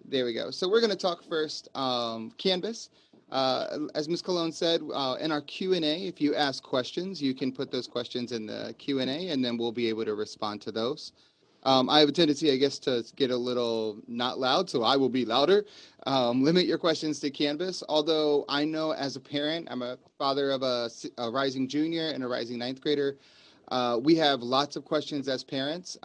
There we go. So we're going to talk first Canvas. As Ms. Cologne said, in our Q&A, if you ask questions, you can put those questions in the Q&A, and then we'll be able to respond to those. I have a tendency, I guess, to get a little not loud, so I will be louder. Limit your questions to Canvas. Although I know as a parent, I'm a father of a rising junior and a rising ninth grader. We have lots of questions as parents.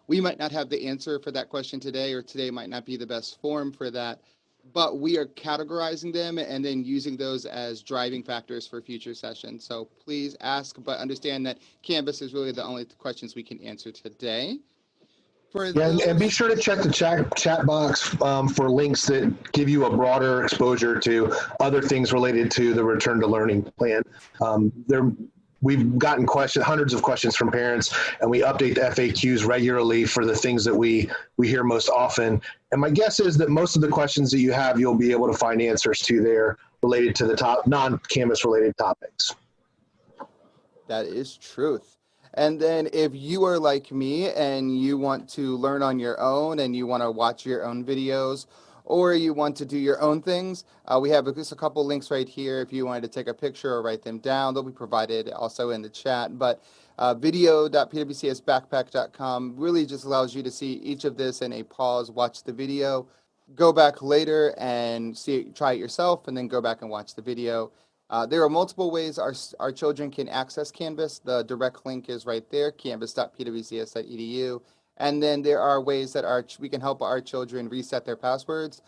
We might not have the answer for that question today, or today might not be the best form for that, but we are categorizing them and then using those as driving factors for future sessions. So please ask, but understand that Canvas is really the only questions we can answer today. For Yeah, and be those, sure to check the chat box for links that give you a broader exposure to other things related to the return to learning plan. We've gotten hundreds of questions from parents, and we update the FAQs regularly for the things that we hear most often. And my guess is that most of the questions that you have, you'll be able to find answers to there related to the top non-Canvas related topics. that is truth. And then if you are like me and you want to learn on your own and you want to watch your own videos or you want to do your own things, we have just a couple links right here. If you wanted to take a picture or write them down, they'll be provided also in the chat. But video.pwcsbackpack.com really just allows you to see each of this in a pause, watch the video, go back later and try it yourself, and then go back and watch the video. There are multiple ways our children can access Canvas. The direct link is right there, canvas.pwcs.edu. And then there are ways that we can help our children reset their passwords.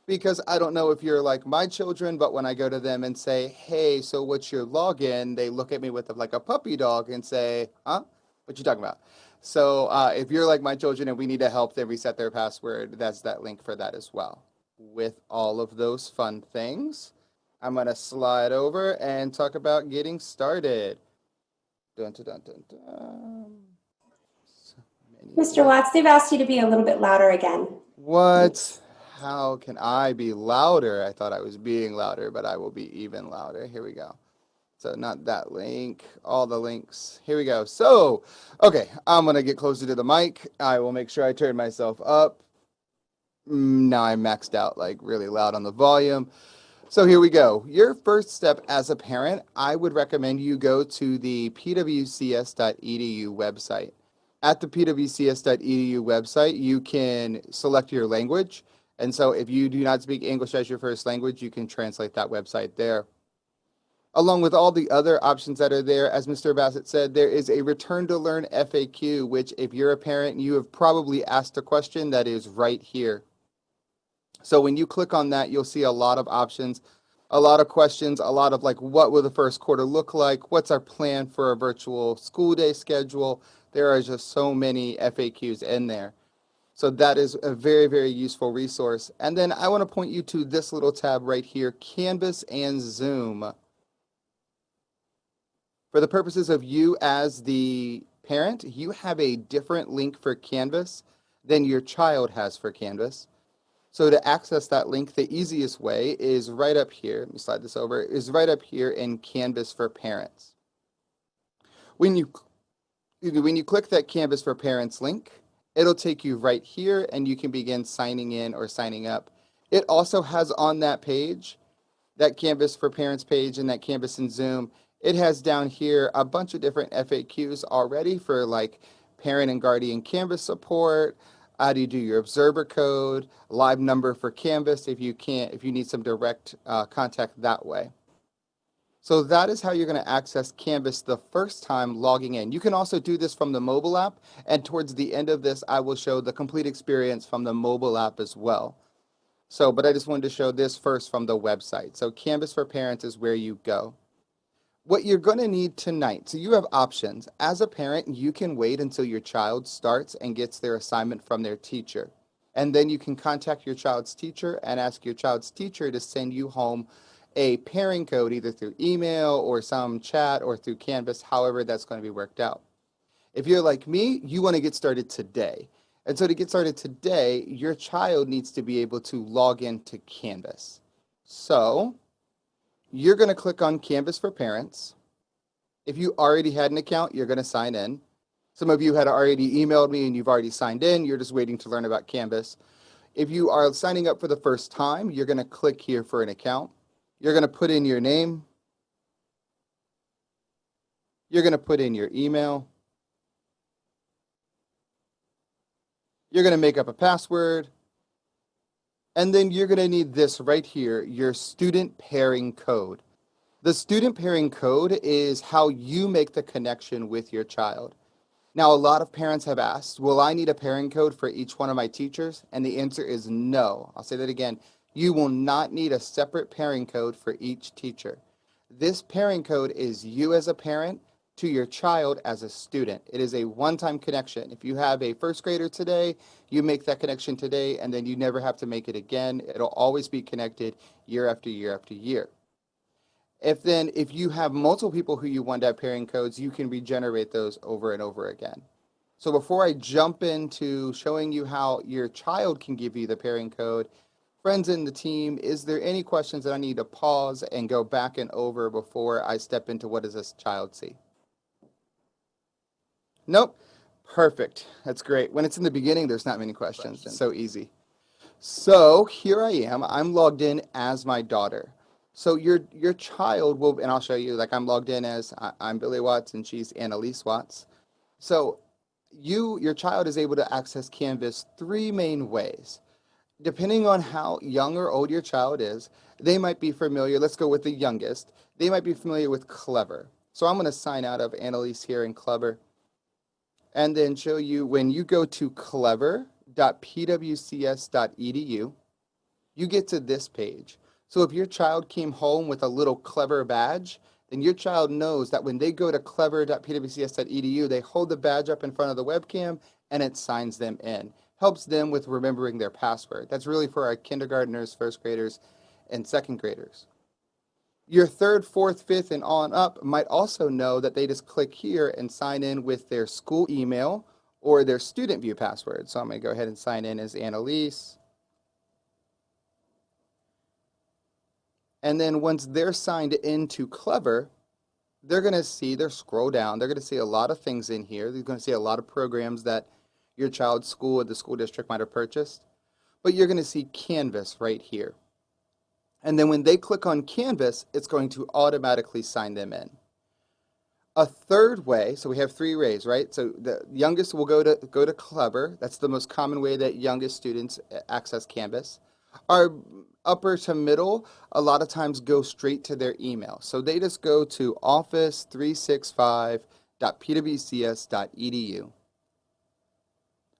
Because I don't know if you're like my children, but when I go to them and say, hey, so what's your login? They look at me with like a puppy dog and say, huh? What you talking about? So if you're like my children and we need to help them reset their password, that's that link for that as well. With all of those fun things, I'm going to slide over and talk about getting started. Dun, dun, dun, dun, dun. Mr. Watts, they've asked you to be a little bit louder again. What? How can I be louder? I thought I was being louder, but I will be even louder. Here we go. So not that link, all the links. Here we go. So, okay, I'm going to get closer to the mic. I will make sure I turn myself up. Now I'm maxed out, like really loud on the volume. So here we go. Your first step as a parent, I would recommend you go to the pwcs.edu website. At the pwcs.edu website, you can select your language. And so if you do not speak English as your first language, you can translate that website there. Along with all the other options that are there, as Mr. Bassett said, there is a Return to Learn FAQ, which if you're a parent, you have probably asked a question that is right here. So when you click on that, you'll see a lot of options, a lot of questions, a lot of like, what will the first quarter look like? What's our plan for a virtual school day schedule? There are just so many FAQs in there. So that is a very, very useful resource. And then I want to point you to this little tab right here, Canvas and Zoom. For the purposes of you as the parent, you have a different link for Canvas than your child has for Canvas. So to access that link, the easiest way is right up here. Let me slide this over. Is right up here in Canvas for Parents. When you click that Canvas for Parents link, it'll take you right here and you can begin signing in or signing up. It also has on that page, that Canvas for Parents page and that Canvas in Zoom, it has down here a bunch of different FAQs already for like parent and guardian Canvas support. How do you do your observer code, live number for Canvas if you need some direct contact that way. So that is how you're going to access Canvas the first time logging in. You can also do this from the mobile app, and towards the end of this, I will show the complete experience from the mobile app as well. So, but I just wanted to show this first from the website. So Canvas for Parents is where you go. What you're going to need tonight, so you have options. As a parent, you can wait until your child starts and gets their assignment from their teacher. And then you can contact your child's teacher and ask your child's teacher to send you home a pairing code either through email or some chat or through Canvas, however that's going to be worked out. If you're like me, you want to get started today. And so to get started today, your child needs to be able to log into Canvas. So you're going to click on Canvas for Parents. If you already had an account, you're going to sign in. Some of you had already emailed me and you've already signed in. You're just waiting to learn about Canvas. If you are signing up for the first time, you're going to click here for an account. You're going to put in your name. You're going to put in your email. You're going to make up a password. And then you're going to need this right here, your student pairing code. The student pairing code is how you make the connection with your child. Now, a lot of parents have asked, will I need a pairing code for each one of my teachers? And the answer is no. I'll say that again. You will not need a separate pairing code for each teacher. This pairing code is you as a parent to your child as a student. It is a one-time connection. If you have a first grader today, you make that connection today, and then you never have to make it again. It'll always be connected year after year after year. If you have multiple people who you want to have pairing codes, you can regenerate those over and over again. So before I jump into showing you how your child can give you the pairing code, friends in the team, is there any questions that I need to pause and go back and over before I step into what does this child see? Nope. Perfect. That's great. When it's in the beginning, there's not many questions. It's so easy. So here I am. I'm logged in as my daughter. So your child will, and I'll show you, like I'm logged in as I'm Billy Watts and she's Annalise Watts. So your child is able to access Canvas three main ways. Depending on how young or old your child is, they might be familiar, let's go with the youngest, they might be familiar with Clever. So I'm going to sign out of Annalise here in Clever and then show you when you go to clever.pwcs.edu, you get to this page. So if your child came home with a little Clever badge, then your child knows that when they go to clever.pwcs.edu, they hold the badge up in front of the webcam and it signs them in. Helps them with remembering their password. That's really for our kindergartners, first graders, and second graders. Your third, fourth, fifth, and on up might also know that they just click here and sign in with their school email or their student view password. So I'm going to go ahead and sign in as Annalise. And then once they're signed into Clever, they're going to see, they'll scroll down, they're going to see a lot of things in here. They're going to see a lot of programs that your child's school or the school district might have purchased. But you're going to see Canvas right here. And then when they click on Canvas, it's going to automatically sign them in. A third way, so we have three ways, right? So the youngest will go to Clever. That's the most common way that youngest students access Canvas. Our upper to middle, a lot of times go straight to their email. So they just go to office365.pwcs.edu.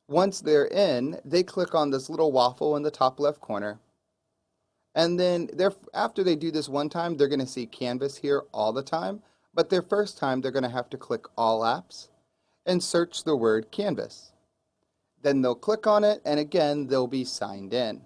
Once they're in, they click on this little waffle in the top left corner. And then after they do this one time, they're going to see Canvas here all the time. But their first time, they're going to have to click All Apps and search the word Canvas. Then they'll click on it, and again, they'll be signed in.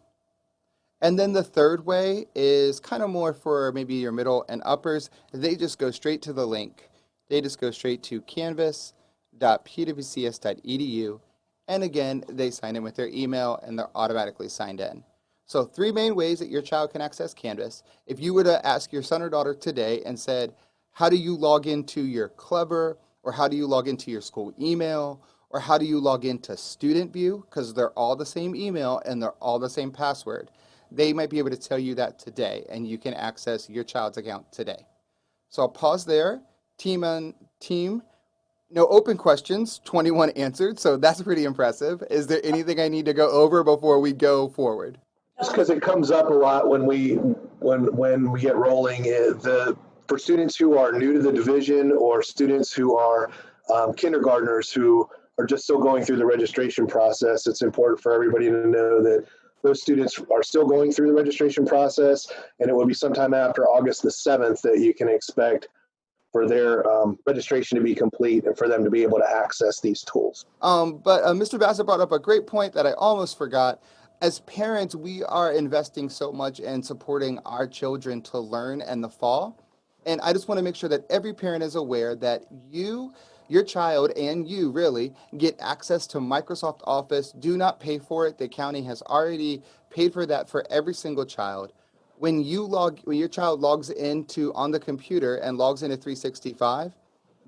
And then the third way is kind of more for maybe your middle and uppers. They just go straight to the link. They just go straight to canvas.pwcs.edu. And again, they sign in with their email, and they're automatically signed in. So three main ways that your child can access Canvas. If you were to ask your son or daughter today and said, how do you log into your Clever, or how do you log into your school email, or how do you log into Student View, because they're all the same email and they're all the same password, they might be able to tell you that today, and you can access your child's account today. So I'll pause there. Team, no open questions, 21 answered, so that's pretty impressive. Is there anything I need to go over before we go forward? Just because it comes up a lot when we get rolling, for students who are new to the division or students who are kindergartners who are just still going through the registration process, it's important for everybody to know that those students are still going through the registration process, and it will be sometime after August the 7th that you can expect for their registration to be complete and for them to be able to access these tools. But Mr. Bassett brought up a great point that I almost forgot. As parents, we are investing so much in supporting our children to learn in the fall. And I just want to make sure that every parent is aware that your child, and you really get access to Microsoft Office. Do not pay for it. The county has already paid for that for every single child. When your child logs into on the computer and logs into 365,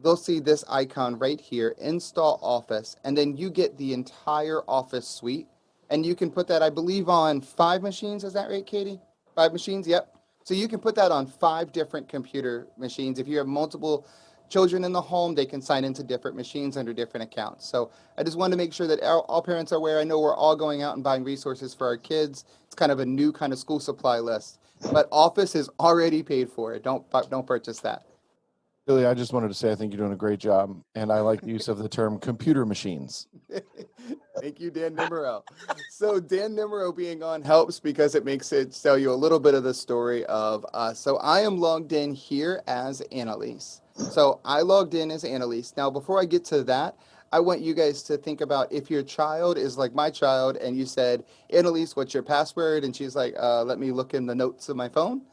they'll see this icon right here, Install Office, and then you get the entire Office suite. And you can put that, I believe, on 5 machines. Is that right, Katie? 5 machines? Yep. So you can put that on 5 different computer machines. If you have multiple children in the home, they can sign into different machines under different accounts. So I just wanted to make sure that all parents are aware. I know we're all going out and buying resources for our kids. It's kind of a new kind of school supply list, but Office is already paid for. Don't purchase that. Billy, I just wanted to say I think you're doing a great job, and I like the use of the term computer machines. Thank you, Dan Nemerow. So Dan Nemerow being on helps because it makes it tell you a little bit of the story of us. So I am logged in here as Annalise. So I logged in as Annalise. Now, before I get to that, I want you guys to think about if your child is like my child and you said, Annalise, what's your password? And she's like, let me look in the notes of my phone.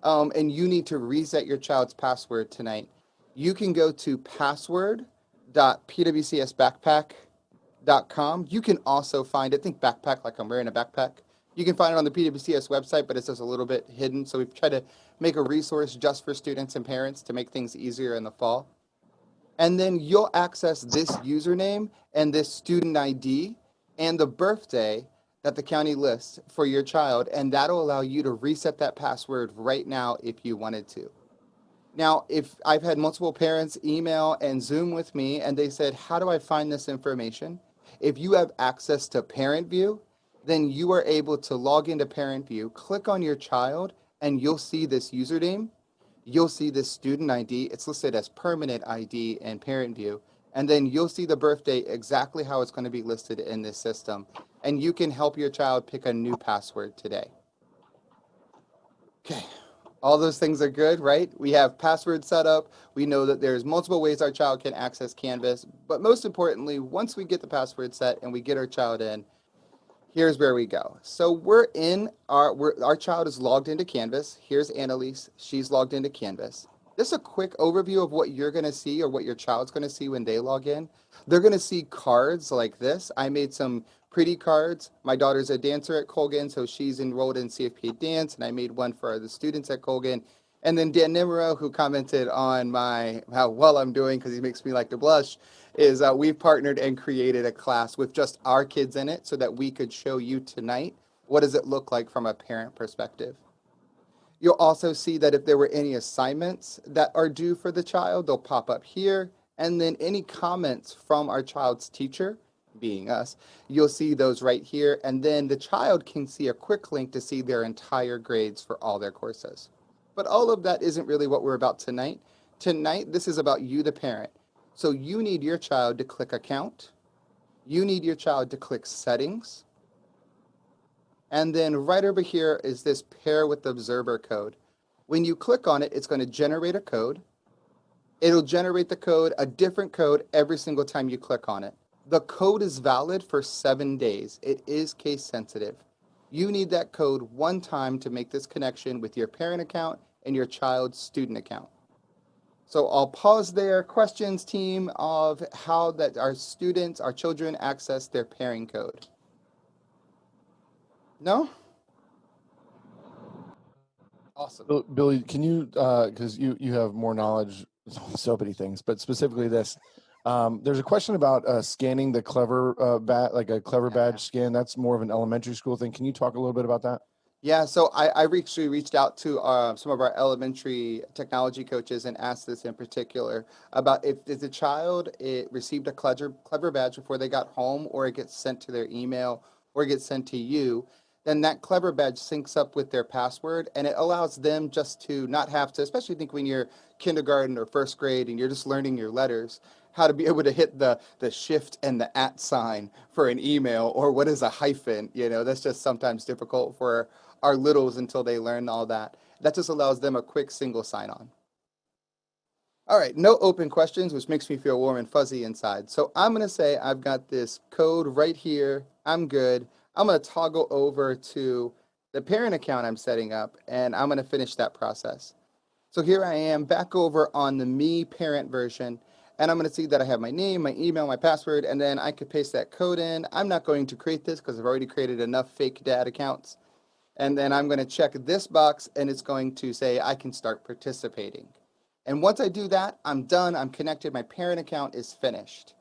And you need to reset your child's password tonight. You can go to password.pwcsbackpack.com. You can also find it, think backpack like I'm wearing a backpack. You can find it on the PWCS website, but it's just a little bit hidden. So we've tried to make a resource just for students and parents to make things easier in the fall. And then you'll access this username and this student ID and the birthday that the county lists for your child. And that'll allow you to reset that password right now if you wanted to. Now, if I've had multiple parents email and Zoom with me and they said, how do I find this information? If you have access to Parent View, then you are able to log into Parent View, click on your child, and you'll see this username. You'll see this student ID. It's listed as permanent ID in Parent View. And then you'll see the birthday exactly how it's going to be listed in this system. And you can help your child pick a new password today. Okay. All those things are good, right? We have password set up. We know that there's multiple ways our child can access Canvas. But most importantly, once we get the password set and we get our child in, here's where we go. So our child is logged into Canvas. Here's Annalise. She's logged into Canvas. Just a quick overview of what you're going to see or what your child's going to see when they log in. They're going to see cards like this. I made some pretty cards. My daughter's a dancer at Colgan, so she's enrolled in CFP dance, and I made one for the students at Colgan. And then Dan Nemerow, who commented on how well I'm doing because he makes me like to blush, is we've partnered and created a class with just our kids in it so that we could show you tonight what does it look like from a parent perspective. You'll also see that if there were any assignments that are due for the child, they'll pop up here. And then any comments from our child's teacher, being us, you'll see those right here. And then the child can see a quick link to see their entire grades for all their courses. But all of that isn't really what we're about tonight. Tonight, this is about you, the parent. So you need your child to click Account. You need your child to click Settings. And then right over here is this Pair with Observer code. When you click on it, it's going to generate a code. It'll generate the code, a different code, every single time you click on it. The code is valid for 7 days. It is case sensitive. You need that code one time to make this connection with your parent account and your child's student account. So I'll pause there. Questions, team, of how that our children access their pairing code? No? Awesome. Billy, can you, because you have more knowledge on so many things, but specifically this, there's a question about scanning the clever like a clever badge scan. That's more of an elementary school thing. Can you talk a little bit about that? Yeah, so I actually reached out to some of our elementary technology coaches and asked this in particular about if the child received a clever badge before they got home, or it gets sent to their email, or it gets sent to you, then that clever badge syncs up with their password, and it allows them just to not have to, especially think when you're kindergarten or first grade and you're just learning your letters, how to be able to hit the shift and the @ sign for an email, or what is a hyphen. That's just sometimes difficult for our littles until they learn all that. That just allows them a quick single sign-on. All right, no open questions, which makes me feel warm and fuzzy inside. So I'm going to say I've got this code right here. I'm good. I'm going to toggle over to the parent account I'm setting up, and I'm going to finish that process. So here I am back over on the Me Parent version, and I'm going to see that I have my name, my email, my password, and then I could paste that code in. I'm not going to create this because I've already created enough fake dad accounts. And then I'm going to check this box, and it's going to say I can start participating. And once I do that, I'm done. I'm connected. My parent account is finished.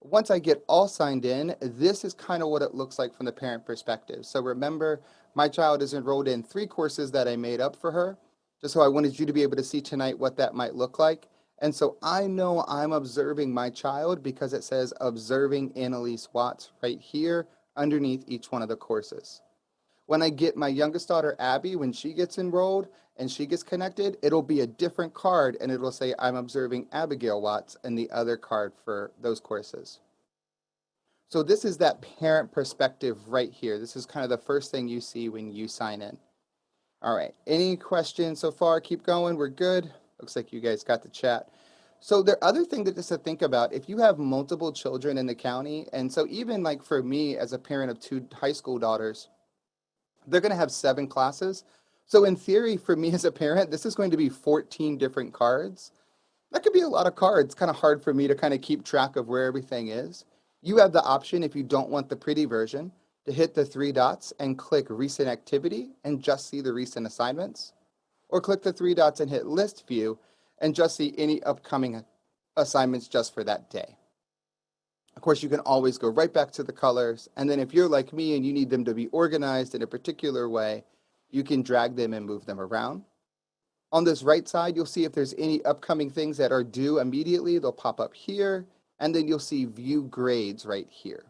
Once I get all signed in, this is kind of what it looks like from the parent perspective. So remember, my child is enrolled in 3 courses that I made up for her, just so I wanted you to be able to see tonight what that might look like. And so I know I'm observing my child because it says observing Annalise Watts right here underneath each one of the courses. When I get my youngest daughter, Abby, when she gets enrolled and she gets connected, it'll be a different card and it'll say I'm observing Abigail Watts and the other card for those courses. So this is that parent perspective right here. This is kind of the first thing you see when you sign in. All right, any questions so far? Keep going, we're good. Looks like you guys got the chat. So the other thing that just to think about, if you have multiple children in the county, and so even like for me as a parent of 2 high school daughters, they're going to have 7 classes. So in theory, for me as a parent, this is going to be 14 different cards. That could be a lot of cards, kind of hard for me to kind of keep track of where everything is. You have the option, if you don't want the pretty version, to hit the 3 dots and click recent activity and just see the recent assignments. Or click the 3 dots and hit list view and just see any upcoming assignments just for that day. Of course, you can always go right back to the colors. And then if you're like me and you need them to be organized in a particular way, you can drag them and move them around. On this right side, you'll see if there's any upcoming things that are due immediately, they'll pop up here. And then you'll see view grades right here.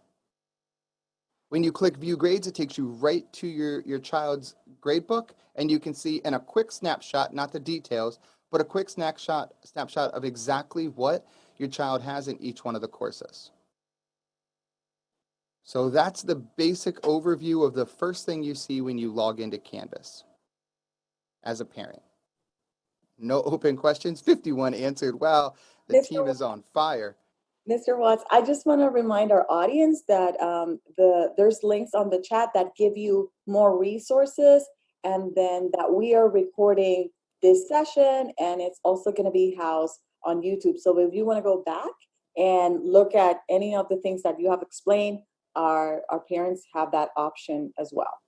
When you click view grades, it takes you right to your child's grade book. And you can see in a quick snapshot, not the details, but a quick snapshot of exactly what your child has in each one of the courses. So that's the basic overview of the first thing you see when you log into Canvas as a parent. No open questions, 51 answered. Wow, the team is on fire. Mr. Watts, I just want to remind our audience that there's links on the chat that give you more resources, and then that we are recording this session, and it's also going to be housed on YouTube. So if you want to go back and look at any of the things that you have explained, our parents have that option as well.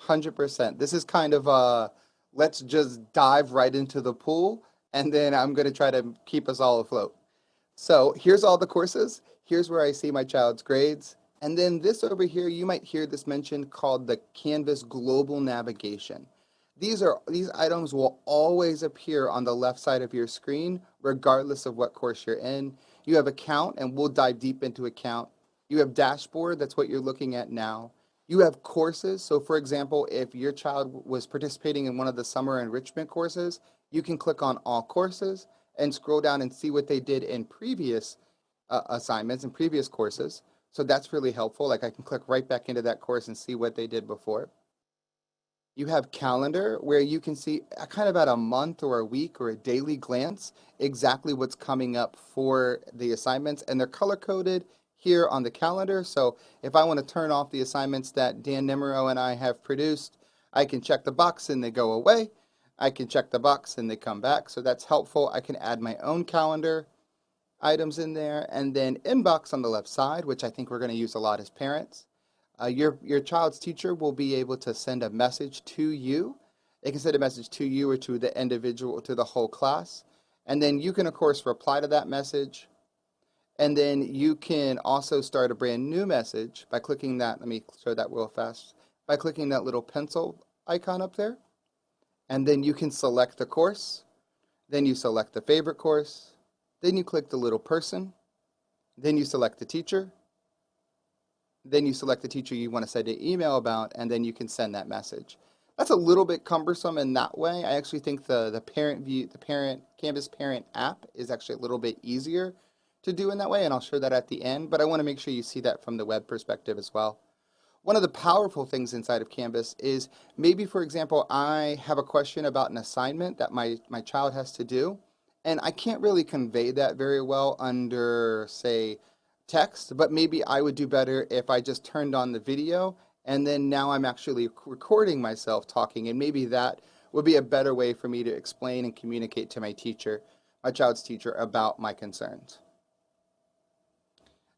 100%. This is kind of let's just dive right into the pool, and then I'm going to try to keep us all afloat. So here's all the courses. Here's where I see my child's grades. And then this over here, you might hear this mentioned, called the Canvas Global Navigation. These items will always appear on the left side of your screen, regardless of what course you're in. You have account, and we'll dive deep into account. You have dashboard, that's what you're looking at now. You have courses. So for example, if your child was participating in one of the summer enrichment courses, you can click on all courses and scroll down and see what they did in previous assignments and previous courses. So that's really helpful. Like I can click right back into that course and see what they did before. You have calendar, where you can see kind of at a month or a week or a daily glance exactly what's coming up for the assignments, and they're color coded here on the calendar. So if I want to turn off the assignments that Dan Nemerow and I have produced, I can check the box and they go away. I can check the box and they come back. So that's helpful. I can add my own calendar items in there, and then inbox on the left side, which I think we're going to use a lot as parents. Your child's teacher will be able to send a message to you. They can send a message to you or to the individual, to the whole class. And then you can, of course, reply to that message. And then you can also start a brand new message by clicking that. Let me show that real fast. By clicking that little pencil icon up there. And then you can select the course. Then you select the favorite course. Then you click the little person. Then you select the teacher. Then you select the teacher you want to send an email about, and then you can send that message. That's a little bit cumbersome in that way. I actually think the Canvas parent app is actually a little bit easier to do in that way, and I'll show that at the end, but I want to make sure you see that from the web perspective as well. One of the powerful things inside of Canvas is maybe, for example, I have a question about an assignment that my child has to do, and I can't really convey that very well under, say, text, but maybe I would do better if I just turned on the video, and then now I'm actually recording myself talking, and maybe that would be a better way for me to explain and communicate to my child's teacher, about my concerns.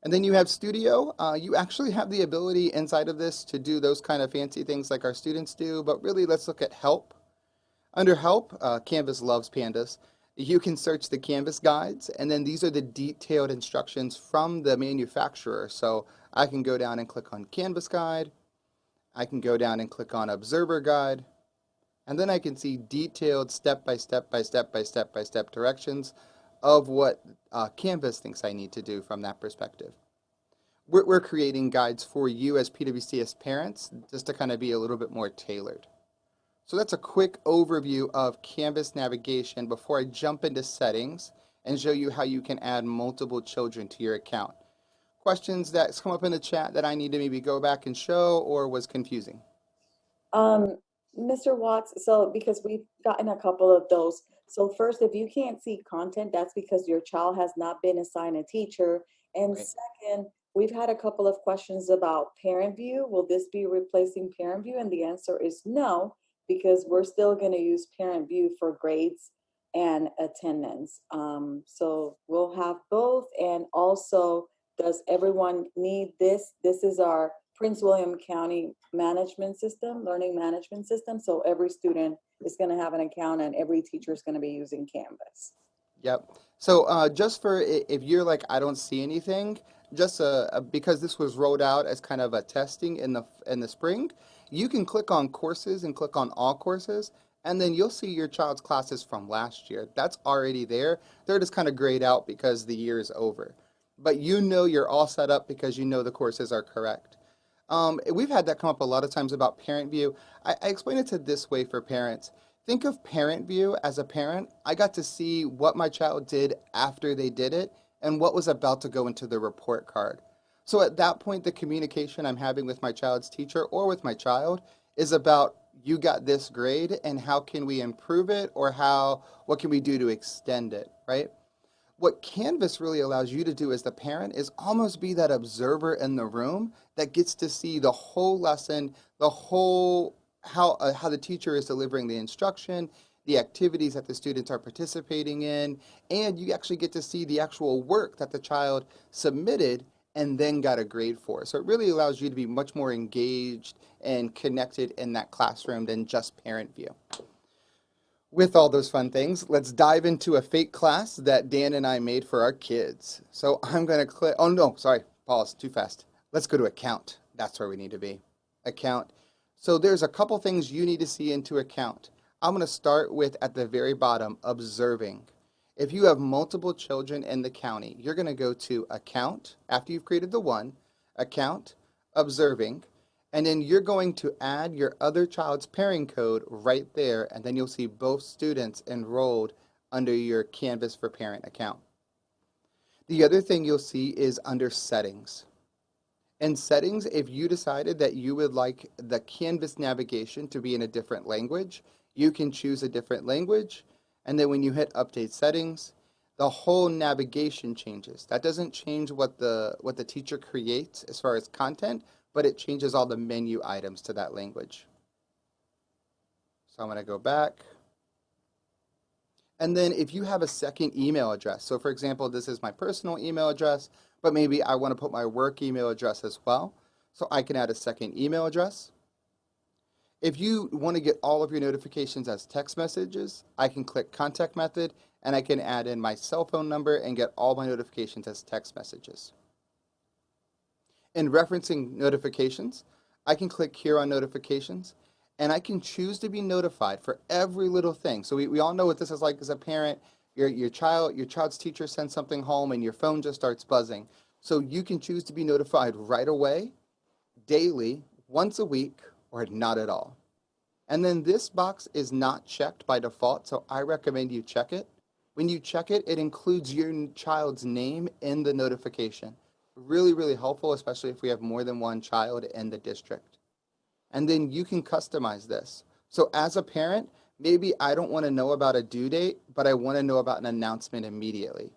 And then you have Studio. You actually have the ability inside of this to do those kind of fancy things like our students do, but really let's look at Help. Under Help, Canvas loves pandas. You can search the Canvas guides, and then these are the detailed instructions from the manufacturer. So I can go down and click on Canvas guide. I can go down and click on Observer guide, and then I can see detailed step-by-step directions of what Canvas thinks I need to do from that perspective. We're creating guides for you as PWCS parents just to kind of be a little bit more tailored. So that's a quick overview of Canvas navigation before I jump into settings and show you how you can add multiple children to your account. Questions that's come up in the chat that I need to maybe go back and show or was confusing? Mr. Watts, so because we've gotten a couple of those. So first, if you can't see content, that's because your child has not been assigned a teacher. And Right. second, we've had a couple of questions about parent view. Will this be replacing parent view? And the answer is no, because we're still going to use parent view for grades and attendance. So we'll have both. And also, does everyone need this? This is our Prince William County management system, learning management system. So every student is going to have an account and every teacher is going to be using Canvas. Yep. So just for if you're like, I don't see anything, just because this was rolled out as kind of a testing in the spring, you can click on courses and click on all courses, and then you'll see your child's classes from last year. That's already there. They're just kind of grayed out because the year is over. But you know you're all set up because you know the courses are correct. We've had that come up a lot of times about parent view. I explain it to this way for parents. Think of parent view as a parent. I got to see what my child did after they did it and what was about to go into the report card. So at that point, the communication I'm having with my child's teacher or with my child is about you got this grade and how can we improve it or what can we do to extend it, right? What Canvas really allows you to do as the parent is almost be that observer in the room that gets to see the whole lesson, the whole how the teacher is delivering the instruction, the activities that the students are participating in, and you actually get to see the actual work that the child submitted and then got a grade for. So it really allows you to be much more engaged and connected in that classroom than just parent view. With all those fun things, let's dive into a fake class that Dan and I made for our kids. So I'm going to click, oh no, sorry, pause, too fast. Let's go to account. That's where we need to be. Account. So there's a couple things you need to see into account. I'm going to start with at the very bottom, observing. If you have multiple children in the county, you're going to go to account, after you've created the one, account, observing, and then you're going to add your other child's pairing code right there, and then you'll see both students enrolled under your Canvas for Parent account. The other thing you'll see is under settings. In settings, if you decided that you would like the Canvas navigation to be in a different language, you can choose a different language, and then when you hit update settings, the whole navigation changes. That doesn't change what the teacher creates as far as content, but it changes all the menu items to that language. So I'm going to go back. And then if you have a second email address, so for example, this is my personal email address, but maybe I want to put my work email address as well. So I can add a second email address. If you want to get all of your notifications as text messages, I can click contact method and I can add in my cell phone number and get all my notifications as text messages. In referencing notifications, I can click here on notifications and I can choose to be notified for every little thing. So we all know what this is like as a parent. Your child's teacher sends something home and your phone just starts buzzing. So you can choose to be notified right away, daily, once a week, or not at all. And then this box is not checked by default, so I recommend you check it. When you check it, it includes your child's name in the notification. Really, really helpful, especially if we have more than one child in the district. And then you can customize this. So as a parent, maybe I don't want to know about a due date, but I want to know about an announcement immediately.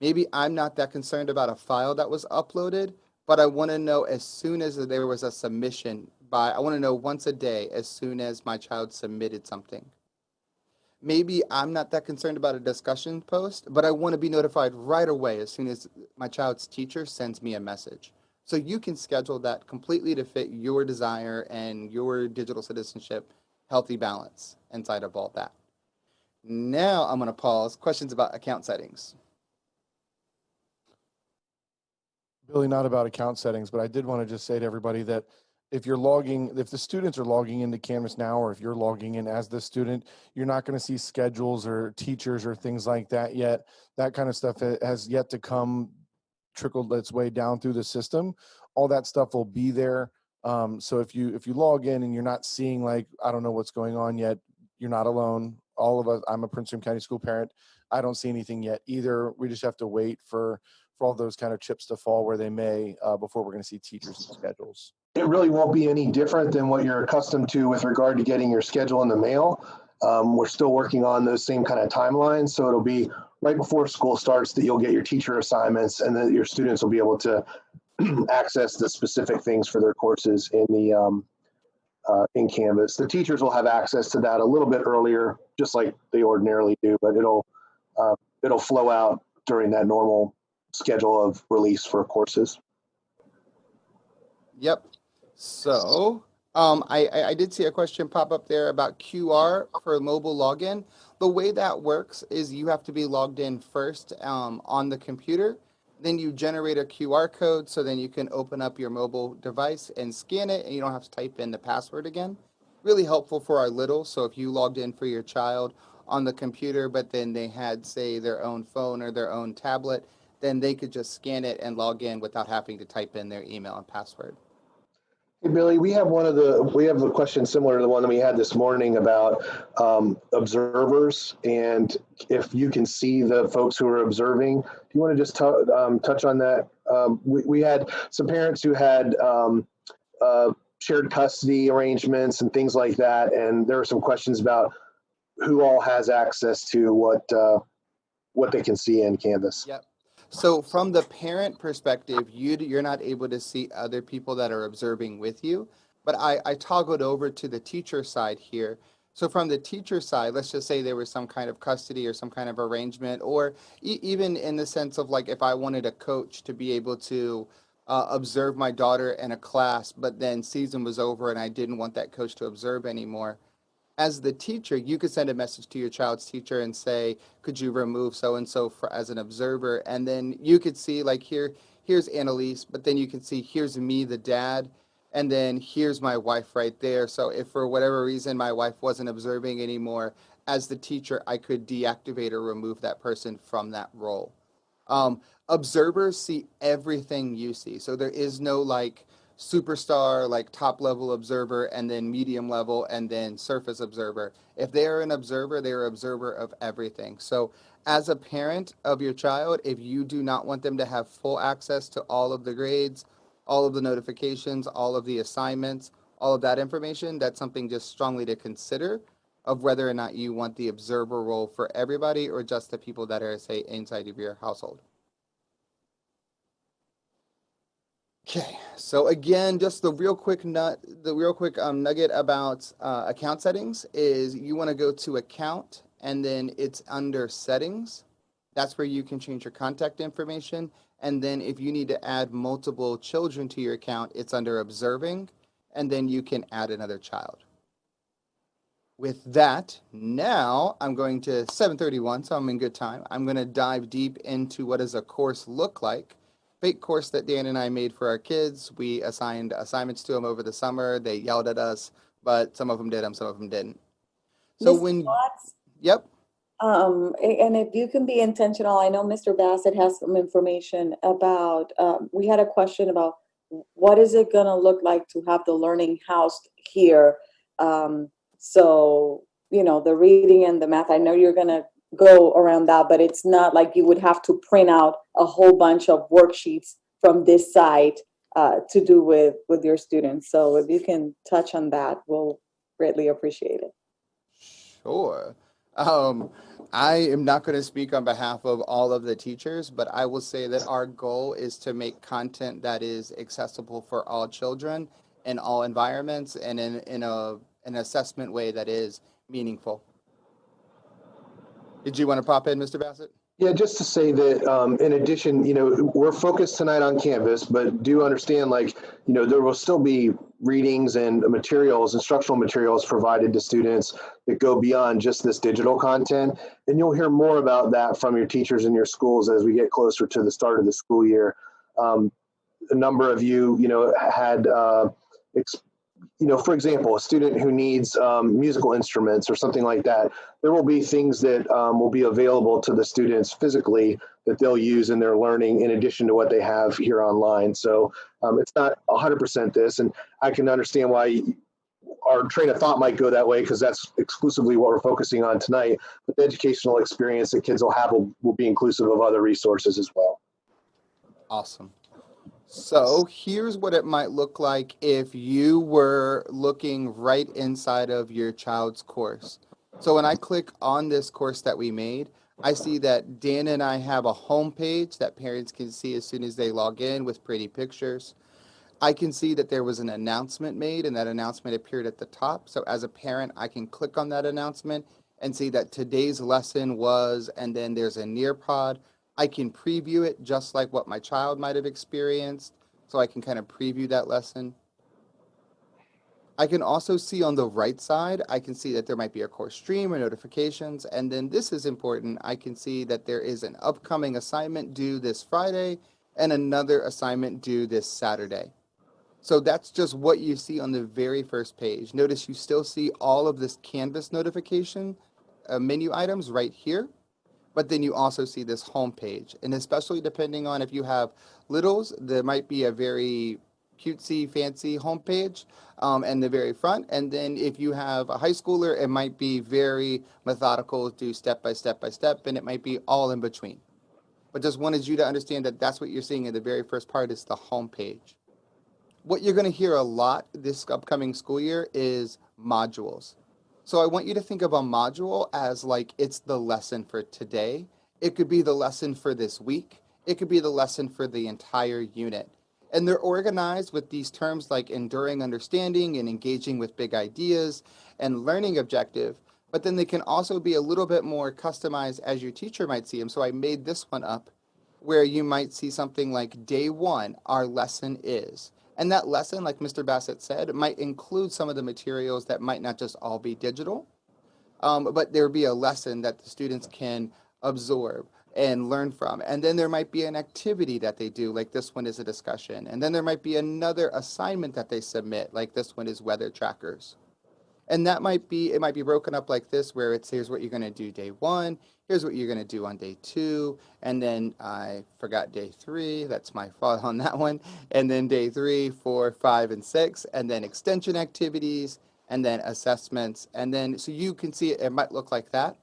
Maybe I'm not that concerned about a file that was uploaded, but I want to know as soon as there was a submission I want to know once a day as soon as my child submitted something. Maybe I'm not that concerned about a discussion post, but I want to be notified right away as soon as my child's teacher sends me a message. So you can schedule that completely to fit your desire and your digital citizenship healthy balance inside of all that. Now I'm going to pause. Questions about account settings. Billy, not about account settings, but I did want to just say to everybody that if the students are logging into Canvas now, or if you're logging in as the student, you're not going to see schedules or teachers or things like that yet. That kind of stuff has yet to come, trickled its way down through the system. All that stuff will be there. So if you log in and you're not seeing, like, I don't know what's going on yet, you're not alone. All of us, I'm a Prince William County school parent. I don't see anything yet either. We just have to wait for all those kind of chips to fall where they may before we're going to see teachers and schedules. It really won't be any different than what you're accustomed to with regard to getting your schedule in the mail. We're still working on those same kind of timelines. So it'll be right before school starts that you'll get your teacher assignments, and then your students will be able to access the specific things for their courses in the in Canvas. The teachers will have access to that a little bit earlier, just like they ordinarily do, but it'll flow out during that normal schedule of release for courses. Yep. So I did see a question pop up there about QR for mobile login. The way that works is you have to be logged in first on the computer. Then you generate a QR code, so then you can open up your mobile device and scan it, and you don't have to type in the password again. Really helpful for our little. So if you logged in for your child on the computer, but then they had, say, their own phone or their own tablet, then they could just scan it and log in without having to type in their email and password. Hey, Billy, we have a question similar to the one that we had this morning about observers, and if you can see the folks who are observing. Do you want to just touch on that? We had some parents who had shared custody arrangements and things like that, and there were some questions about who all has access to what they can see in Canvas. Yep. So from the parent perspective, you're not able to see other people that are observing with you. But I toggled over to the teacher side here. So from the teacher side, let's just say there was some kind of custody or some kind of arrangement, or even in the sense of, like, if I wanted a coach to be able to observe my daughter in a class, but then season was over and I didn't want that coach to observe anymore. As the teacher, you could send a message to your child's teacher and say, could you remove so and so as an observer? And then you could see, like, here's Annalise, but then you can see here's me, the dad, and then here's my wife right there. So if for whatever reason my wife wasn't observing anymore, as the teacher, I could deactivate or remove that person from that role. Um, Observers see everything you see. So there is no, like, superstar, like, top level observer, and then medium level, and then surface observer. If they're an observer, they're an observer of everything. So as a parent of your child, if you do not want them to have full access to all of the grades, all of the notifications, all of the assignments, all of that information, that's something just strongly to consider of whether or not you want the observer role for everybody or just the people that are, say, inside of your household. Okay, so again, just the real quick nugget about account settings is you want to go to account, and then it's under settings. That's where you can change your contact information. And then if you need to add multiple children to your account, it's under observing, and then you can add another child. With that, now I'm going to 7:31, so I'm in good time. I'm going to dive deep into what does a course look like. Fake course that Dan and I made for our kids. We assigned assignments to them over the summer. They yelled at us, but some of them did them, some of them didn't. So Mr. Watts, yep. and if you can be intentional, I know Mr. Bassett has some information about, we had a question about what is it going to look like to have the learning house here? So, the reading and the math, I know you're going to go around that, but it's not like you would have to print out a whole bunch of worksheets from this site to do with your students. So if you can touch on that, we'll greatly appreciate it. Sure. I am not going to speak on behalf of all of the teachers, but I will say that our goal is to make content that is accessible for all children in all environments and in an assessment way that is meaningful. Did you want to pop in, Mr. Bassett? Yeah, just to say that in addition, we're focused tonight on Canvas, but do understand there will still be readings and materials, instructional materials provided to students that go beyond just this digital content. And you'll hear more about that from your teachers in your schools as we get closer to the start of the school year. A number of you, had for example, a student who needs musical instruments or something like that, there will be things that will be available to the students physically that they'll use in their learning in addition to what they have here online. So it's not 100% this, and I can understand why our train of thought might go that way because that's exclusively what we're focusing on tonight. But the educational experience that kids will have will be inclusive of other resources as well. Awesome. So here's what it might look like if you were looking right inside of your child's course. So when I click on this course that we made, I see that Dan and I have a home page that parents can see as soon as they log in with pretty pictures. I can see that there was an announcement made and that announcement appeared at the top. So as a parent, I can click on that announcement and see that today's lesson was, and then there's a Nearpod. I can preview it just like what my child might have experienced. So I can kind of preview that lesson. I can also see on the right side, I can see that there might be a course stream or notifications. And then this is important. I can see that there is an upcoming assignment due this Friday and another assignment due this Saturday. So that's just what you see on the very first page. Notice you still see all of this Canvas notification menu items right here, but then you also see this home page. And especially depending on if you have littles, there might be a very cutesy, fancy homepage in the very front. And then if you have a high schooler, it might be very methodical, do step by step by step, and it might be all in between. But just wanted you to understand that that's what you're seeing in the very first part is the home page. What you're going to hear a lot this upcoming school year is modules. So I want you to think of a module as like it's the lesson for today. It could be the lesson for this week. It could be the lesson for the entire unit. And they're organized with these terms like enduring understanding and engaging with big ideas and learning objective. But then they can also be a little bit more customized as your teacher might see them. So I made this one up where you might see something like day one, our lesson is. And that lesson, like Mr. Bassett said, might include some of the materials that might not just all be digital, but there be a lesson that the students can absorb and learn from. And then there might be an activity that they do, like this one is a discussion. And then there might be another assignment that they submit, like this one is weather trackers. And it might be broken up like this, where it's here's what you're going to do day one, here's what you're going to do on day two, and then I forgot day three. That's my fault on that one. And then day 3, 4, 5, and 6, and then extension activities, and then assessments. And then so you can see it might look like that.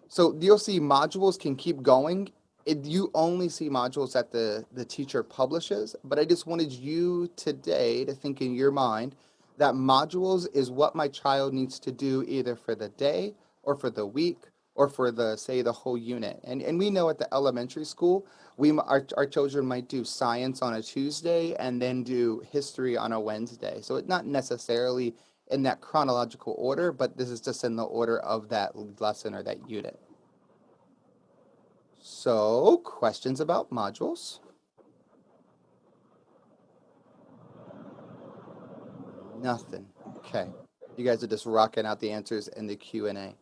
So you'll see modules can keep going. You only see modules that the teacher publishes, but I just wanted you today to think in your mind that modules is what my child needs to do either for the day or for the week or for the whole unit. And we know at the elementary school, our children might do science on a Tuesday and then do history on a Wednesday. So it's not necessarily in that chronological order, but this is just in the order of that lesson or that unit. So, questions about modules? Nothing. Okay. You guys are just rocking out the answers in the Q&A.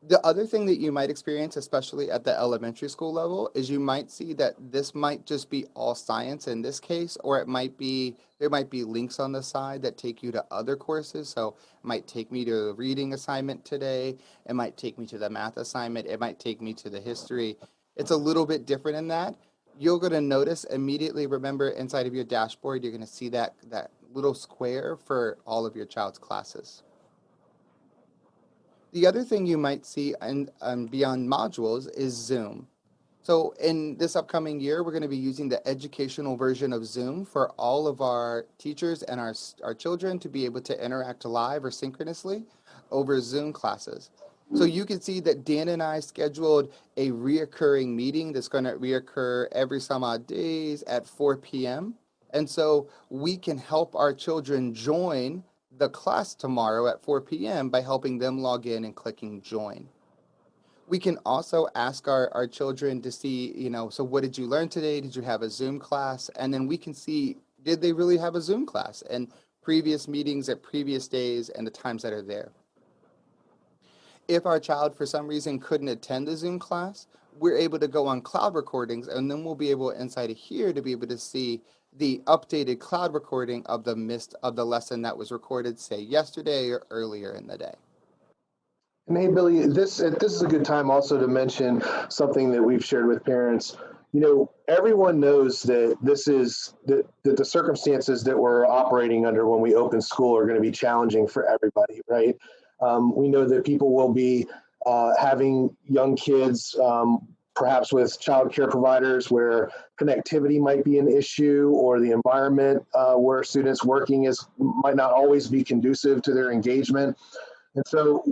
The other thing that you might experience, especially at the elementary school level, is you might see that this might just be all science in this case, or there might be links on the side that take you to other courses. So it might take me to the reading assignment today. It might take me to the math assignment. It might take me to the history. It's a little bit different in that. You're going to notice immediately, remember inside of your dashboard, you're going to see that little square for all of your child's classes. The other thing you might see beyond modules is Zoom. So in this upcoming year, we're going to be using the educational version of Zoom for all of our teachers and our children to be able to interact live or synchronously over Zoom classes. So you can see that Dan and I scheduled a reoccurring meeting that's going to reoccur every some odd days at 4 p.m. And so we can help our children join the class tomorrow at 4 p.m. by helping them log in and clicking join. We can also ask our children to see, so what did you learn today? Did you have a Zoom class? And then we can see, did they really have a Zoom class? And previous meetings at previous days and the times that are there. If our child, for some reason, couldn't attend the Zoom class, we're able to go on cloud recordings, and then we'll be able, inside of here, to be able to see the updated cloud recording of the lesson that was recorded, say, yesterday or earlier in the day. And hey, Billy, this is a good time also to mention something that we've shared with parents. Everyone knows that that the circumstances that we're operating under when we open school are going to be challenging for everybody, right? We know that people will be having young kids, perhaps with child care providers where connectivity might be an issue, or the environment where students working might not always be conducive to their engagement. And so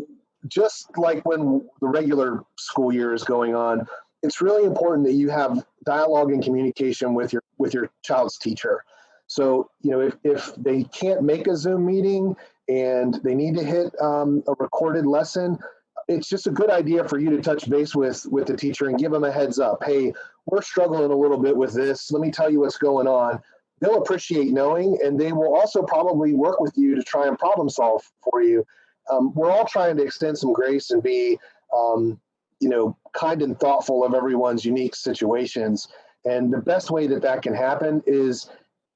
just like when the regular school year is going on, it's really important that you have dialogue and communication with your child's teacher. So, if they can't make a Zoom meeting and they need to hit a recorded lesson, it's just a good idea for you to touch base with the teacher and give them a heads up. Hey, we're struggling a little bit with this. Let me tell you what's going on. They'll appreciate knowing, and they will also probably work with you to try and problem solve for you. We're all trying to extend some grace and be, kind and thoughtful of everyone's unique situations. And the best way that can happen is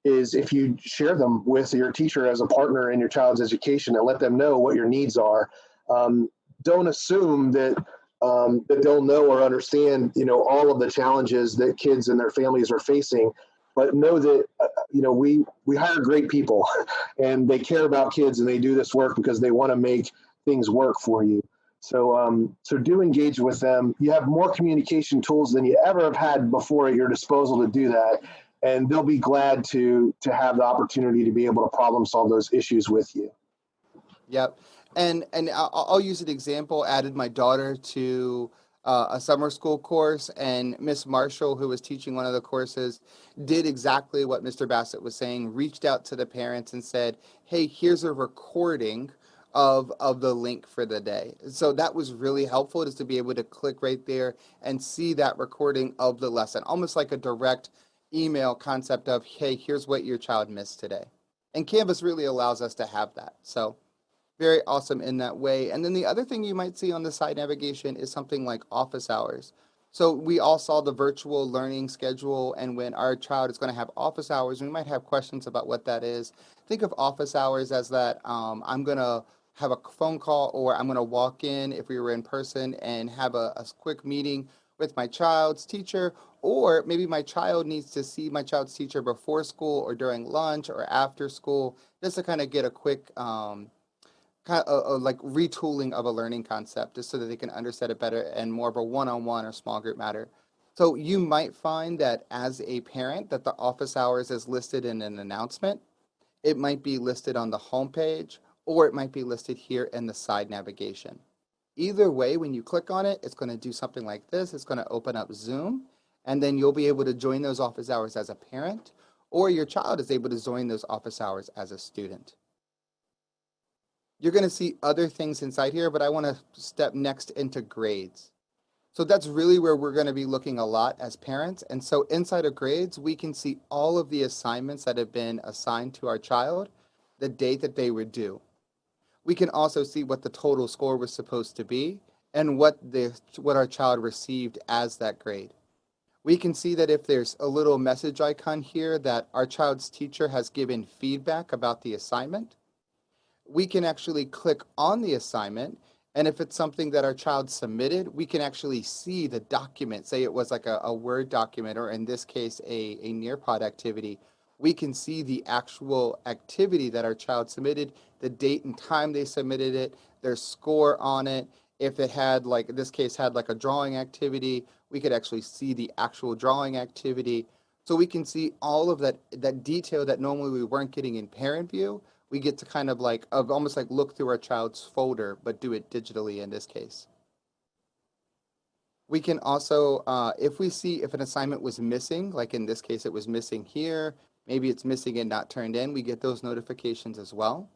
if you share them with your teacher as a partner in your child's education and let them know what your needs are. Don't assume that they'll know or understand, all of the challenges that kids and their families are facing. But know that, we hire great people and they care about kids, and they do this work because they want to make things work for you. So do engage with them. You have more communication tools than you ever have had before at your disposal to do that. And they'll be glad to have the opportunity to be able to problem solve those issues with you. Yep. And I'll use an example. Added my daughter to a summer school course, and Miss Marshall, who was teaching one of the courses, did exactly what Mr. Bassett was saying, reached out to the parents and said, hey, here's a recording of the link for the day. So that was really helpful, just to be able to click right there and see that recording of the lesson, almost like a direct email concept of, hey, here's what your child missed today. And Canvas really allows us to have that. So very awesome in that way. And then the other thing you might see on the side navigation is something like office hours. So we all saw the virtual learning schedule, and when our child is going to have office hours, we might have questions about what that is. Think of office hours as that I'm going to have a phone call, or I'm going to walk in if we were in person and have a quick meeting with my child's teacher, or maybe my child needs to see my child's teacher before school or during lunch or after school, just to kind of get a quick like retooling of a learning concept, just so that they can understand it better and more of a one-on-one or small group matter. So you might find that as a parent that the office hours is listed in an announcement. It might be listed on the homepage, or it might be listed here in the side navigation. Either way, when you click on it, it's going to do something like this. It's going to open up Zoom, and then you'll be able to join those office hours as a parent, or your child is able to join those office hours as a student. You're going to see other things inside here, but I want to step next into grades. So that's really where we're going to be looking a lot as parents. And so inside of grades, we can see all of the assignments that have been assigned to our child, the date that they were due. We can also see what the total score was supposed to be and what our child received as that grade. We can see that if there's a little message icon here that our child's teacher has given feedback about the assignment, we can actually click on the assignment, and if it's something that our child submitted, we can actually see the document. Say it was like a Word document, or in this case, a Nearpod activity. We can see the actual activity that our child submitted, the date and time they submitted it, their score on it. If it had, like in this case, had like a drawing activity, we could actually see the actual drawing activity. So we can see all of that detail that normally we weren't getting in parent view. We get to kind of almost like look through our child's folder, but do it digitally in this case. We can also, if we see if an assignment was missing, like in this case, it was missing here, maybe it's missing and not turned in, we get those notifications as well.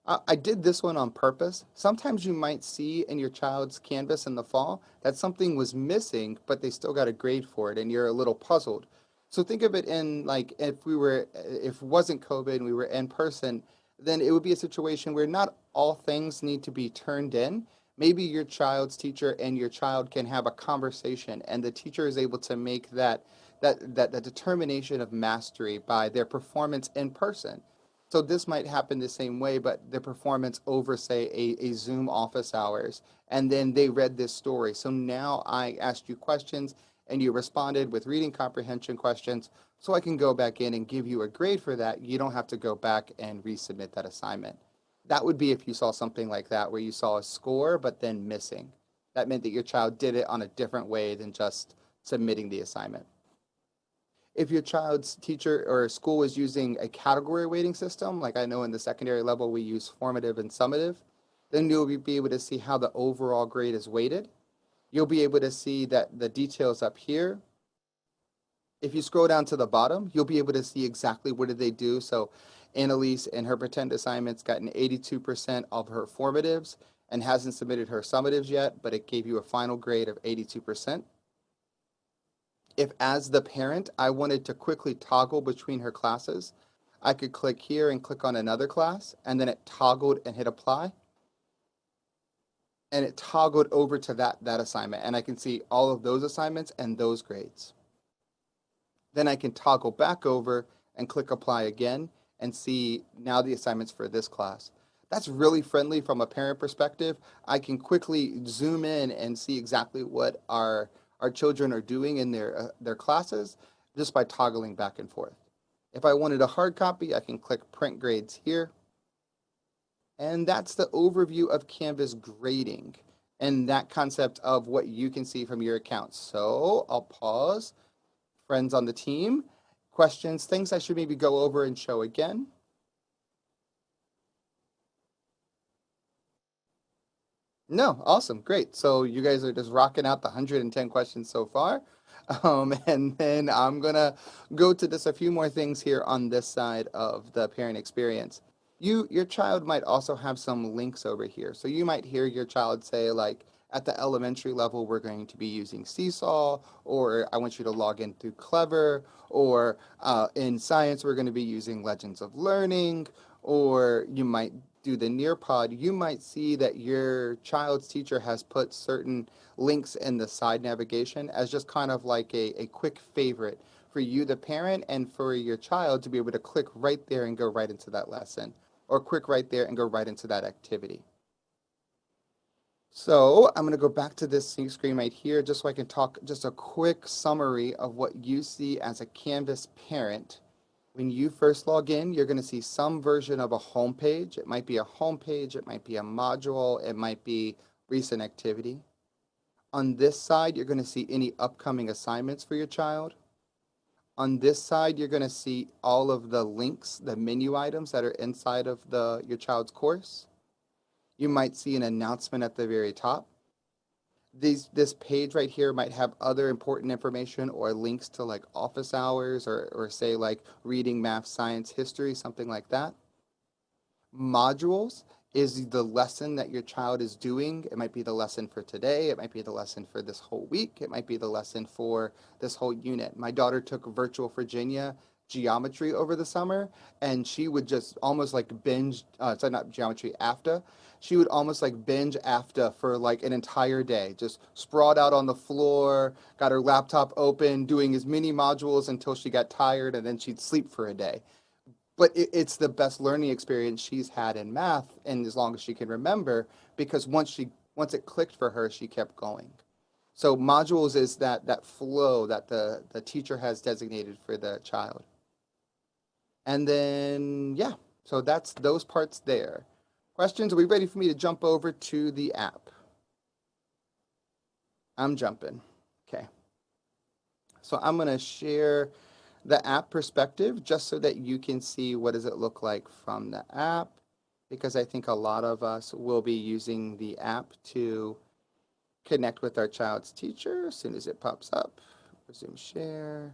I did this one on purpose. Sometimes you might see in your child's Canvas in the fall that something was missing, but they still got a grade for it, and you're a little puzzled. So think of it in like if it wasn't COVID and we were in person, then it would be a situation where not all things need to be turned in. Maybe your child's teacher and your child can have a conversation, and the teacher is able to make that determination of mastery by their performance in person. So this might happen the same way, but the performance over, say, a Zoom office hours, and then they read this story. So now I asked you questions, and you responded with reading comprehension questions, so I can go back in and give you a grade for that. You don't have to go back and resubmit that assignment. That would be if you saw something like that, where you saw a score, but then missing. That meant that your child did it on a different way than just submitting the assignment. If your child's teacher or school is using a category weighting system, like I know in the secondary level we use formative and summative, then you'll be able to see how the overall grade is weighted. You'll be able to see that the details up here. If you scroll down to the bottom, you'll be able to see exactly what did they do. So Annalise in her pretend assignments got an 82% of her formatives and hasn't submitted her summatives yet, but it gave you a final grade of 82%. If as the parent, I wanted to quickly toggle between her classes, I could click here and click on another class, and then it toggled and hit apply. And it toggled over to that assignment, and I can see all of those assignments and those grades. Then I can toggle back over and click apply again and see now the assignments for this class. That's really friendly from a parent perspective. I can quickly zoom in and see exactly what our children are doing in their classes just by toggling back and forth. If I wanted a hard copy, I can click print grades here. And that's the overview of Canvas grading and that concept of what you can see from your account. So I'll pause. Friends on the team, questions, things I should maybe go over and show again. No, awesome, great. So you guys are just rocking out the 110 questions so far. And then I'm gonna go to just a few more things here on this side of the parent experience. Your child might also have some links over here. So you might hear your child say like, at the elementary level, we're going to be using Seesaw, or I want you to log in through Clever, or in science, we're going to be using Legends of Learning, or you might do the Nearpod. You might see that your child's teacher has put certain links in the side navigation as just kind of like a quick favorite for you, the parent, and for your child to be able to click right there and go right into that lesson, or click right there and go right into that activity. So I'm going to go back to this sync screen right here just so I can talk just a quick summary of what you see as a Canvas parent. When you first log in, you're going to see some version of a home page. It might be a home page, it might be a module, it might be recent activity. On this side, you're going to see any upcoming assignments for your child. On this side, you're going to see all of the links, the menu items that are inside of your child's course. You might see an announcement at the very top. This page right here might have other important information or links to like office hours or say like reading, math, science, history, something like that. Modules is the lesson that your child is doing. It might be the lesson for today. It might be the lesson for this whole week. It might be the lesson for this whole unit. My daughter took Virtual Virginia geometry over the summer, and she would just almost like binge, sorry, not geometry, AFTA. She would almost like binge AFTA for like an entire day, just sprawled out on the floor, got her laptop open, doing as many modules until she got tired, and then she'd sleep for a day. But it's the best learning experience she's had in math, and as long as she can remember, because once it clicked for her, she kept going. So modules is that flow that the teacher has designated for the child. And then, yeah, so that's those parts there. Questions? Are we ready for me to jump over to the app? I'm jumping. Okay. So I'm going to share the app perspective just so that you can see what does it look like from the app, because I think a lot of us will be using the app to connect with our child's teacher as soon as it pops up. Resume share.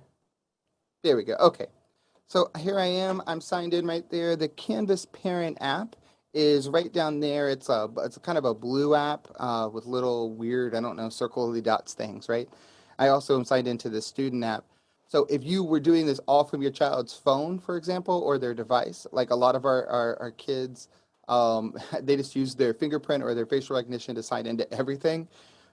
There we go. Okay. So here I am. I'm signed in right there. The Canvas Parent app is right down there. It's kind of a blue app with little weird, I don't know, circle dots things, right? I also am signed into the student app. So if you were doing this all from your child's phone, for example, or their device, like a lot of our kids, they just use their fingerprint or their facial recognition to sign into everything.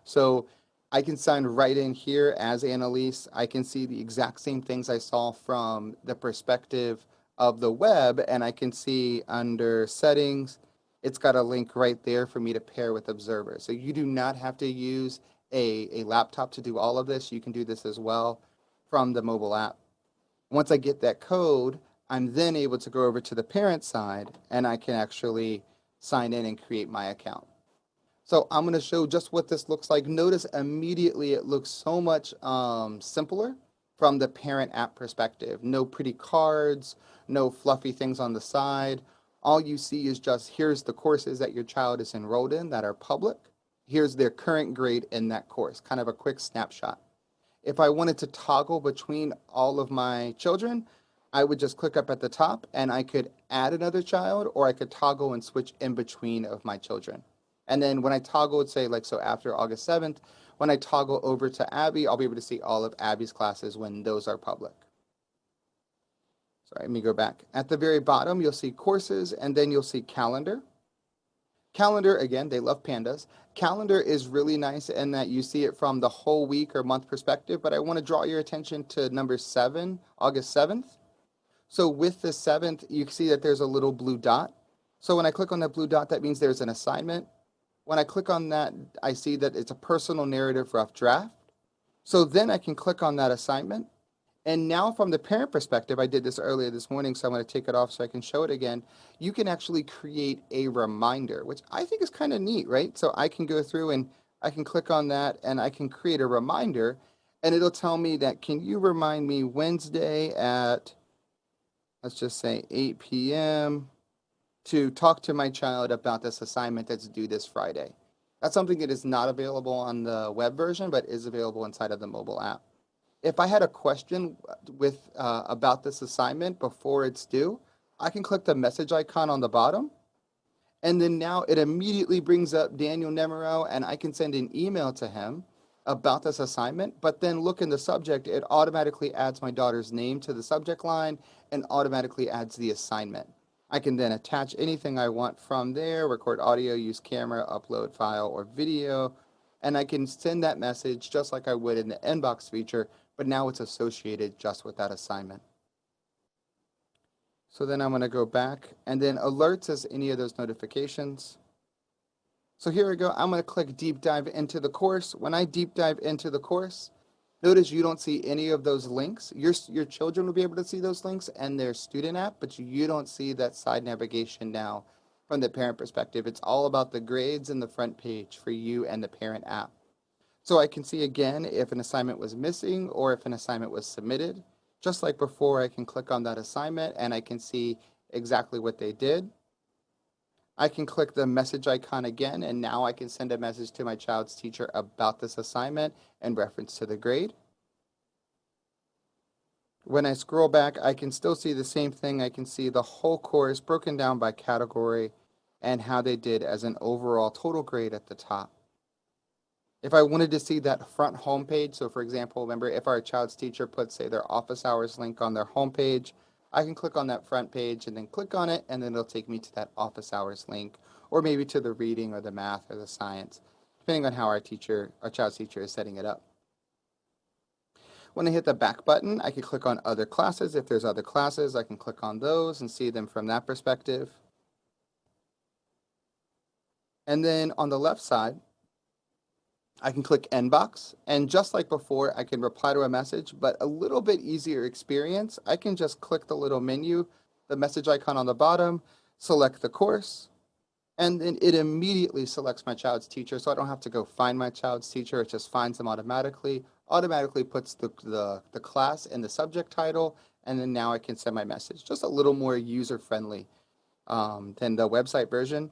So I can sign right in here as Annalise. I can see the exact same things I saw from the perspective of the web, and I can see under settings, it's got a link right there for me to pair with Observer. So you do not have to use a laptop to do all of this. You can do this as well from the mobile app. Once I get that code, I'm then able to go over to the parent side and I can actually sign in and create my account. So I'm going to show just what this looks like. Notice immediately it looks so much simpler from the parent app perspective. No pretty cards, no fluffy things on the side. All you see is just here's the courses that your child is enrolled in that are public. Here's their current grade in that course, kind of a quick snapshot. If I wanted to toggle between all of my children, I would just click up at the top and I could add another child, or I could toggle and switch in between of my children. And then when I toggle, say like, so after August 7th, when I toggle over to Abby, I'll be able to see all of Abby's classes when those are public. Sorry, let me go back. At the very bottom, you'll see courses, and then you'll see calendar. Calendar, again, they love pandas. Calendar is really nice in that you see it from the whole week or month perspective, but I want to draw your attention to number 7, August 7th. So with the 7th, you can see that there's a little blue dot. So when I click on that blue dot, that means there's an assignment. When I click on that, I see that it's a personal narrative rough draft. So then I can click on that assignment. And now from the parent perspective, I did this earlier this morning, so I'm going to take it off so I can show it again. You can actually create a reminder, which I think is kind of neat, right? So I can go through and I can click on that and I can create a reminder, and it'll tell me that, can you remind me Wednesday at, let's just say 8 p.m. to talk to my child about this assignment that's due this Friday. That's something that is not available on the web version, but is available inside of the mobile app. If I had a question with about this assignment before it's due, I can click the message icon on the bottom, and then now it immediately brings up Daniel Nemerow, and I can send an email to him about this assignment, but then look in the subject, it automatically adds my daughter's name to the subject line and automatically adds the assignment. I can then attach anything I want from there, record audio, use camera, upload file or video, and I can send that message just like I would in the inbox feature, but now it's associated just with that assignment. So then I'm going to go back, and then alerts as any of those notifications. So here we go. I'm going to click deep dive into the course. When I deep dive into the course, notice you don't see any of those links. Your children will be able to see those links and their student app, but you don't see that side navigation now from the parent perspective. It's all about the grades and the front page for you and the parent app. So I can see again if an assignment was missing or if an assignment was submitted. Just like before, I can click on that assignment and I can see exactly what they did. I can click the message icon again, and now I can send a message to my child's teacher about this assignment in reference to the grade. When I scroll back, I can still see the same thing. I can see the whole course broken down by category and how they did as an overall total grade at the top. If I wanted to see that front homepage, so for example, remember if our child's teacher puts, say, their office hours link on their homepage, I can click on that front page and then click on it, and then it'll take me to that office hours link, or maybe to the reading or the math or the science, depending on how our child's teacher is setting it up. When I hit the back button, I can click on other classes. If there's other classes, I can click on those and see them from that perspective. And then on the left side, I can click Inbox, and just like before, I can reply to a message, but a little bit easier experience. I can just click the little menu, the message icon on the bottom, select the course, and then it immediately selects my child's teacher, so I don't have to go find my child's teacher. It just finds them automatically puts the class in the subject title, and then now I can send my message. Just a little more user-friendly than the website version.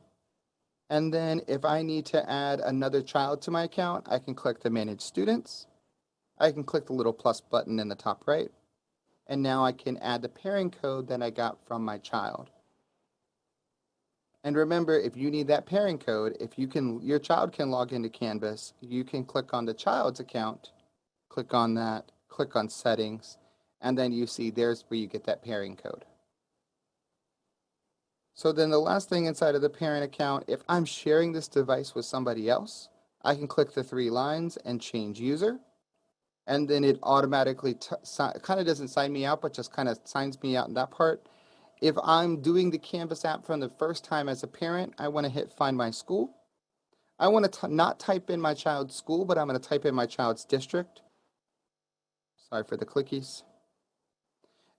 And then if I need to add another child to my account, I can click the Manage Students. I can click the little plus button in the top right. And now I can add the pairing code that I got from my child. And remember, if you need that pairing code, if you can, your child can log into Canvas, you can click on the child's account, click on that, click on settings, and then you see there's where you get that pairing code. So then the last thing inside of the parent account, if I'm sharing this device with somebody else, I can click the 3 lines and change user. And then it automatically kind of doesn't sign me out, but just kind of signs me out in that part. If I'm doing the Canvas app for the first time as a parent, I want to hit Find My School. I want to not type in my child's school, but I'm going to type in my child's district. Sorry for the clickies.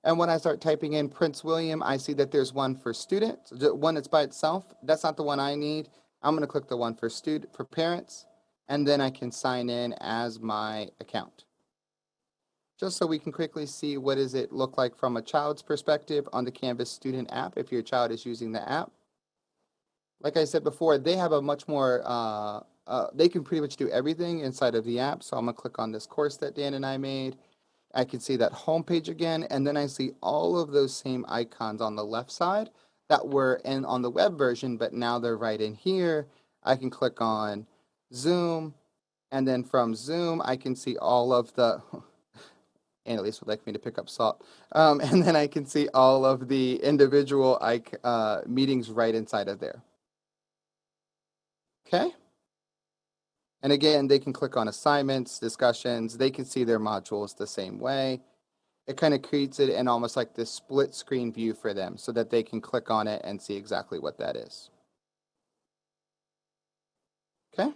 And when I start typing in Prince William, I see that there's one for students, one that's by itself. That's not the one I need. I'm going to click the one for parents, and then I can sign in as my account. Just so we can quickly see what does it look like from a child's perspective on the Canvas student app if your child is using the app. Like I said before, they have a much more, they can pretty much do everything inside of the app. So I'm going to click on this course that Dan and I made. I can see that homepage again, and then I see all of those same icons on the left side that were on the web version, but now they're right in here. I can click on Zoom, and then from Zoom, I can see all of the, Annalise would like me to pick up salt, and then I can see all of the individual meetings right inside of there. Okay? And again, they can click on assignments, discussions, they can see their modules the same way. It kind of creates it in almost like this split screen view for them so that they can click on it and see exactly what that is. Okay.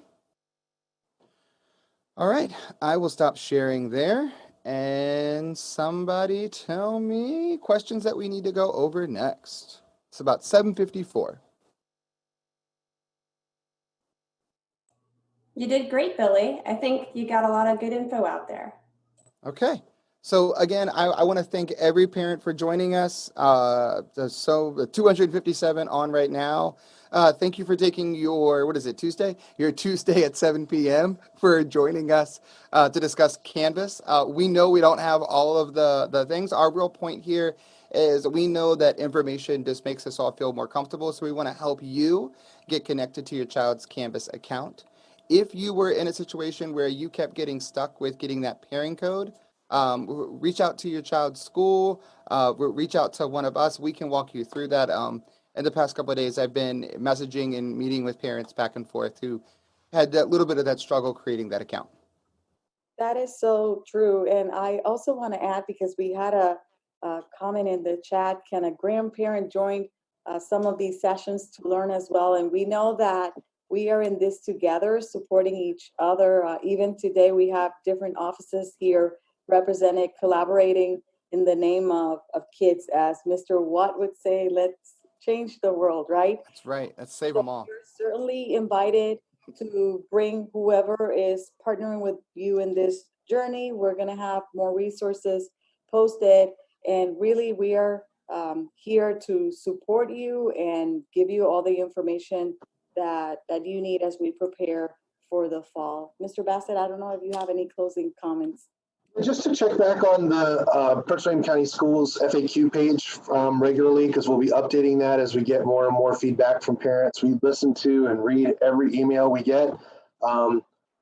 All right, I will stop sharing there. And somebody tell me questions that we need to go over next. It's about 7:54. You did great, Billy. I think you got a lot of good info out there. Okay. So again, I want to thank every parent for joining us. So 257 on right now. Thank you for taking your, what is it, Tuesday? Your Tuesday at 7 p.m. for joining us to discuss Canvas. We know we don't have all of the things. Our real point here is we know that information just makes us all feel more comfortable. So we want to help you get connected to your child's Canvas account. If you were in a situation where you kept getting stuck with getting that pairing code, reach out to your child's school, reach out to one of us. We can walk you through that. In the past couple of days, I've been messaging and meeting with parents back and forth who had that little bit of that struggle creating that account. That is so true. And I also want to add, because we had a comment in the chat, can a grandparent join some of these sessions to learn as well? And we know that we are in this together, supporting each other. Even today, we have different offices here represented, collaborating in the name of kids, as Mr. Watt would say, let's change the world, right? That's right. Let's save them all. You're certainly invited to bring whoever is partnering with you in this journey. We're going to have more resources posted, and really we are here to support you and give you all the information that you need as we prepare for the fall. Mr. Bassett, I don't know if you have any closing comments. Just to check back on the Prince William County Schools FAQ page regularly, because we'll be updating that as we get more and more feedback from parents. We listen to and read every email we get.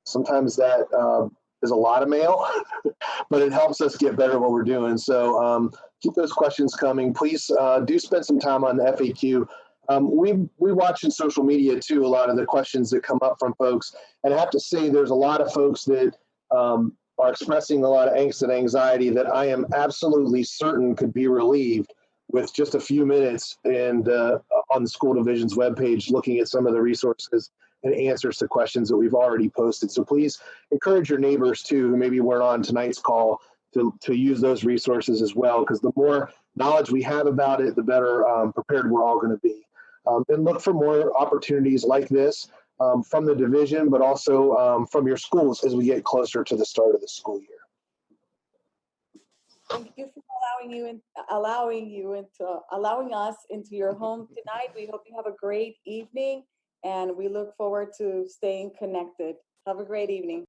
Sometimes that is a lot of mail, but it helps us get better at what we're doing. So keep those questions coming. Please do spend some time on the FAQ. We watch in social media too a lot of the questions that come up from folks, and I have to say there's a lot of folks that are expressing a lot of angst and anxiety that I am absolutely certain could be relieved with just a few minutes and on the school division's webpage, looking at some of the resources and answers to questions that we've already posted. So please encourage your neighbors too, who maybe weren't on tonight's call, to use those resources as well, because the more knowledge we have about it, the better prepared we're all going to be. And look for more opportunities like this from the division, but also from your schools as we get closer to the start of the school year. Thank you for allowing us into your home tonight. We hope you have a great evening, and we look forward to staying connected. Have a great evening.